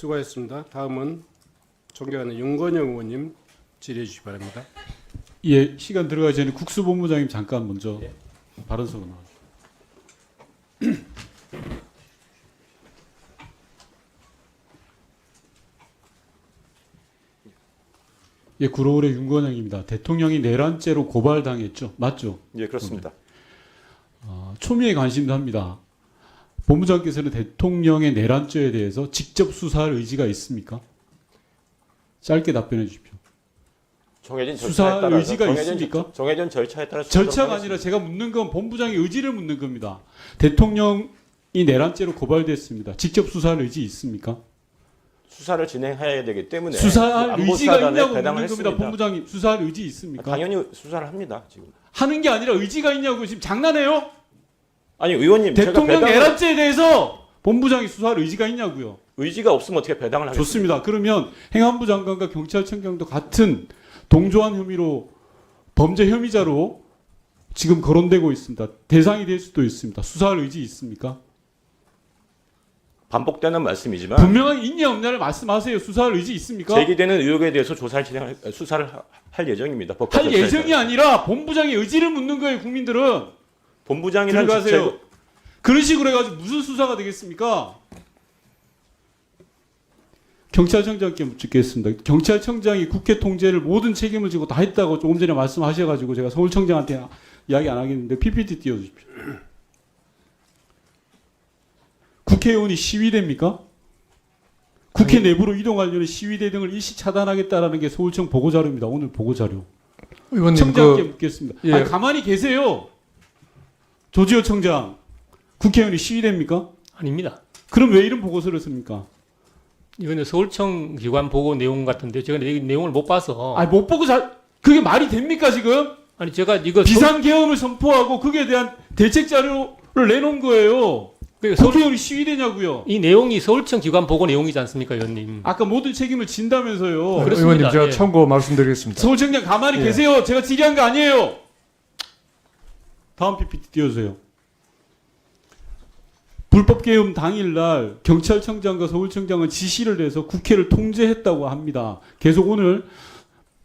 수고하셨습니다. 다음은 존경하는 윤건영 의원님 질의해 주시기 바랍니다. 예, 시간 들어가기 전에 국수본부장님 잠깐 먼저 발언서로 나와주세요. 예, 구로울의 윤건영입니다. 대통령이 내란죄로 고발당했죠? 맞죠? 예, 그렇습니다. 초미에 관심도 합니다. 본부장께서는 대통령의 내란죄에 대해서 직접 수사할 의지가 있습니까? 짧게 답변해 주십시오. 정해진 수사할 절차에 따라서 의지가 있습니까? 정해진 절차에 따라서 절차가 아니라 제가 묻는 건 본부장의 의지를 묻는 겁니다. 대통령이 내란죄로 고발됐습니다. 직접 수사할 의지 있습니까? 수사를 진행해야 되기 때문에 수사할 의지가 안보수사단에 있냐고 배당을 묻는 겁니다. 했습니다. 본부장님 수사할 의지 있습니까? 당연히 수사를 합니다. 지금. 하는 게 아니라 의지가 있냐고 지금 장난해요? 아니 의원님, 대통령 제가 내란죄에 대해서 본부장이 수사할 의지가 있냐고요? 의지가 없으면 어떻게 배당을 하겠습니까? 좋습니다. 그러면 행안부 장관과 경찰청장도 같은 동조한 혐의로 범죄 혐의자로 지금 거론되고 있습니다. 대상이 될 수도 있습니다. 수사할 의지 있습니까? 반복되는 말씀이지만 분명하게 있냐 없냐를 말씀하세요. 수사할 의지 있습니까? 제기되는 의혹에 대해서 수사를 할 예정입니다. 법과 할 절차에 예정이 따라서. 아니라 본부장의 의지를 묻는 거예요. 국민들은. 본부장이란 들어가세요. 그런 식으로 해가지고 무슨 수사가 되겠습니까? 경찰청장께 묻겠습니다. 경찰청장이 국회 통제를 모든 책임을 지고 다 했다고 조금 전에 말씀하셔가지고 제가 서울청장한테 이야기 안 하겠는데 PPT 띄워주십시오. 국회의원이 시위대입니까? 국회 내부로 이동하려는 시위대 등을 일시 차단하겠다라는 게 서울청 보고자료입니다. 오늘 보고자료. 의원님 청장께 묻겠습니다. 예. 아니, 가만히 계세요. 조지호 청장. 국회의원이 시위대입니까? 아닙니다. 그럼 왜 이런 보고서를 씁니까? 이거는 서울청 기관 보고 내용 같은데 제가 이 내용을 못 봐서 아니 못 보고 그게 말이 됩니까 지금? 아니 제가 이거 비상계엄을 선포하고 그게 대한 대책 자료를 내놓은 거예요. 국회의원이 시위대냐고요. 이 내용이 서울청 기관 보고 내용이지 않습니까, 의원님? 아까 모든 책임을 진다면서요. 그렇습니다. 의원님 제가 예. 참고 말씀드리겠습니다. 서울청장 가만히 예. 계세요. 제가 질의한 거 아니에요. 다음 PPT 띄워주세요. 불법계엄 당일날 경찰청장과 서울청장은 지시를 내서 국회를 통제했다고 합니다. 계속 오늘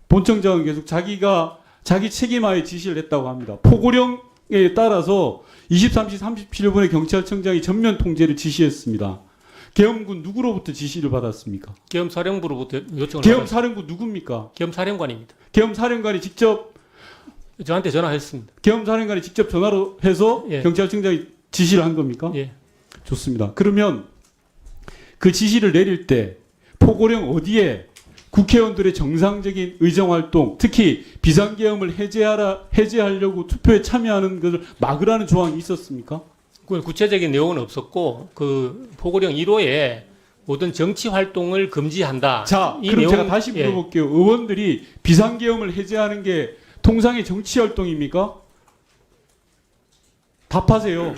본청장은 계속 자기 책임하에 지시를 했다고 합니다. 포고령에 따라서 23시 37분에 경찰청장이 전면 통제를 지시했습니다. 계엄군 누구로부터 지시를 받았습니까? 계엄사령부로부터 요청을 계엄사령부 누굽니까? 계엄사령관입니다. 계엄사령관이 직접 저한테 전화했습니다. 계엄사령관이 직접 전화로 해서 예. 경찰청장이 지시를 한 겁니까? 예. 좋습니다. 그러면 그 지시를 내릴 때 포고령 어디에 국회의원들의 정상적인 의정활동, 특히 비상계엄을 해제하려고 투표에 참여하는 것을 막으라는 조항이 있었습니까? 그 구체적인 내용은 없었고 그 포고령 1호에 모든 정치 활동을 금지한다. 자, 이 그럼 내용, 제가 다시 예. 물어볼게요. 의원들이 비상계엄을 해제하는 게 통상의 정치활동입니까? 답하세요.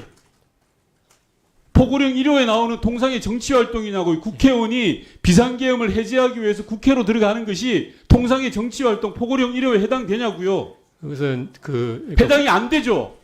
포고령 1호에 나오는 통상의 정치활동이냐고. 국회의원이 비상계엄을 해제하기 위해서 국회로 들어가는 것이 통상의 정치활동 포고령 1호에 해당되냐고요. 그것은 그 해당이 안 되죠.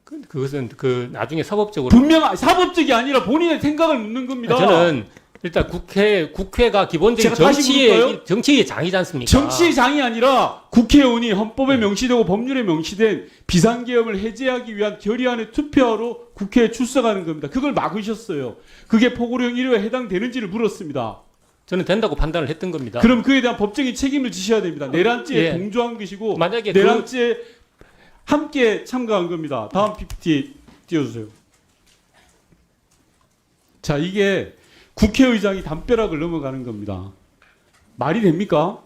그것은 그 나중에 사법적으로 분명 사법적이 아니라 본인의 생각을 묻는 겁니다. 저는 일단 국회가 기본적인 제가 다시 물을까요? 정치의 장이지 않습니까? 정치의 장이 아니라 국회의원이 헌법에 명시되고 법률에 명시된 비상계엄을 해제하기 위한 결의안에 투표하러 국회에 출석하는 겁니다. 그걸 막으셨어요. 그게 포고령 1호에 해당되는지를 물었습니다. 저는 된다고 판단을 했던 겁니다. 그럼 그에 대한 법적인 책임을 지셔야 됩니다. 내란죄에 예. 동조한 것이고 만약에 내란죄에 함께 참가한 겁니다. 다음 PPT 띄워주세요. 자, 이게 국회의장이 담벼락을 넘어가는 겁니다. 말이 됩니까?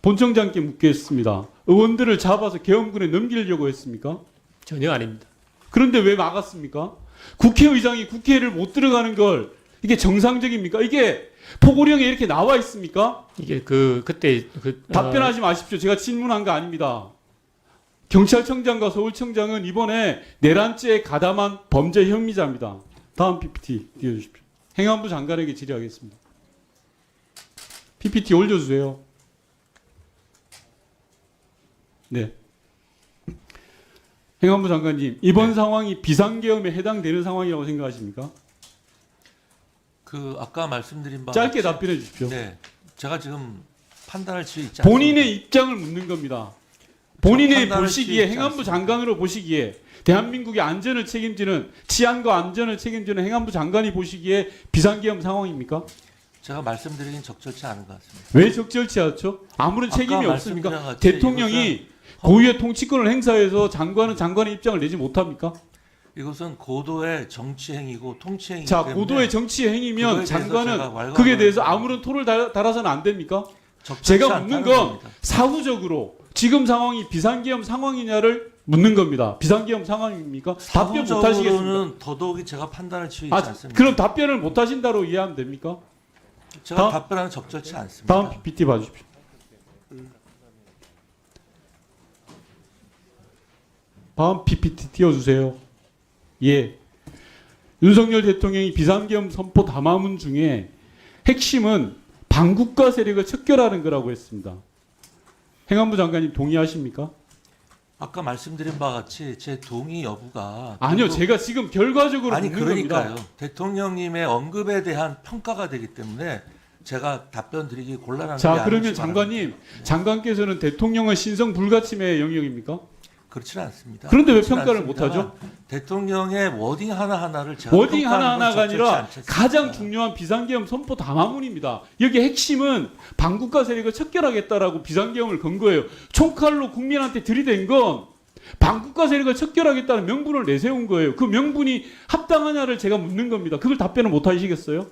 본청장께 묻겠습니다. 의원들을 잡아서 계엄군에 넘기려고 했습니까? 전혀 아닙니다. 그런데 왜 막았습니까? 국회의장이 국회를 못 들어가는 걸 이게 정상적입니까? 이게 포고령에 이렇게 나와 있습니까? 이게 그때 답변하지 마십시오. 제가 질문한 거 아닙니다. 경찰청장과 서울청장은 이번에 내란죄에 가담한 범죄 혐의자입니다. 다음 PPT 띄워주십시오. 행안부 장관에게 질의하겠습니다. PPT 올려주세요. 네. 행안부 장관님, 이번 상황이 비상계엄에 해당되는 상황이라고 생각하십니까? 그 아까 말씀드린 바 짧게 같이- 답변해 주십시오. 네, 제가 지금 판단할 지위 있지 않습니다. 본인의 입장을 묻는 겁니다. 본인의 판단할 보시기에 수 있지 행안부 않습니다. 장관으로 보시기에 대한민국의 안전을 책임지는 치안과 안전을 책임지는 행안부 장관이 보시기에 비상계엄 상황입니까? 제가 말씀드리긴 적절치 않은 것 같습니다. 왜 적절치 않죠? 아무런 아까 책임이 말씀드린 없습니까? 같이 대통령이 고유의 통치권을 행사해서 장관은 장관의 입장을 내지 못합니까? 이것은 고도의 정치 행위고 통치 행위이기 자, 때문에 고도의 정치 행위면 그거에 대해서 제가 장관은 왈가왈부하는 그에 대해서 겁니다. 아무런 토를 달아서는 안 됩니까? 적절치 제가 묻는 않다는 건 겁니다. 사후적으로 지금 상황이 비상계엄 상황이냐를 묻는 겁니다. 비상계엄 상황입니까? 답변 못 하시겠습니까? 사후적으로는 더더욱이 제가 판단할 지위 있지 아, 않습니다. 그럼 답변을 못 하신다로 이해하면 됩니까? 제가 다음- 답변하는 적절치 않습니다. 다음 PPT 봐주십시오. 다음 PPT 띄워주세요. 예. 윤석열 대통령이 비상계엄 선포 담화문 중에 핵심은 반국가 세력을 척결하는 거라고 했습니다. 행안부 장관님 동의하십니까? 아까 말씀드린 바와 같이 제 동의 여부가 아니요, 결국- 제가 지금 결과적으로 아니 묻는 그러니까요. 겁니다. 대통령님의 언급에 대한 평가가 되기 때문에 제가 답변 드리기 곤란한 게 자, 아니지 그러면 말합니다. 장관님, 장관께서는 대통령은 신성 불가침의 영역입니까? 그렇지는 않습니다. 그런데 왜 그렇지는 평가를 않습니다만 못하죠? 대통령의 워딩 하나하나를 제가 워딩 평가하는 건 하나하나가 적절치 아니라 않지 않습니까? 가장 중요한 비상계엄 선포 담화문입니다. 여기 핵심은 반국가 세력을 척결하겠다라고 비상계엄을 건 거예요. 총칼로 국민한테 들이댄 건 반국가 세력을 척결하겠다는 명분을 내세운 거예요. 그 명분이 합당하냐를 제가 묻는 겁니다. 그걸 답변을 못 하시겠어요?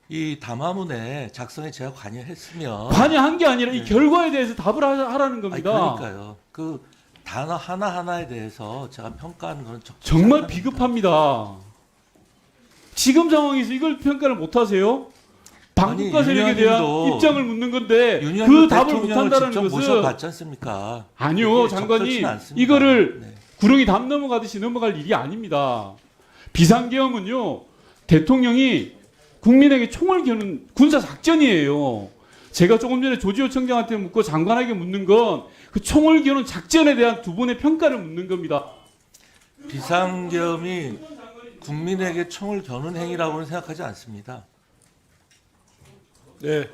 이 담화문의 작성에 제가 관여했으면 관여한 게 아니라 이 네. 결과에 대해서 답을 하라는 아니, 겁니다. 그러니까요. 그 단어 하나하나에 대해서 제가 평가하는 건 적절치 정말 않다는 비겁합니다. 지금 상황에서 이걸 평가를 못 하세요? 반국가 아니, 세력에 대한 윤 입장을 묻는 건데 윤석열 그 답을 못 대통령을 한다는 직접 것은 모셔봤지 않습니까? 아니요, 그게 장관님. 적절치는 않습니다. 이거를 네. 구렁이 담 넘어가듯이 넘어갈 일이 아닙니다. 비상계엄은요, 대통령이 국민에게 총을 겨눈 군사 작전이에요. 제가 조금 전에 조지호 청장한테 묻고 장관에게 묻는 건 그 총을 겨눈 작전에 대한 두 분의 평가를 묻는 겁니다. 비상계엄이 국민에게 총을 겨눈 행위라고는 생각하지 않습니다. 네.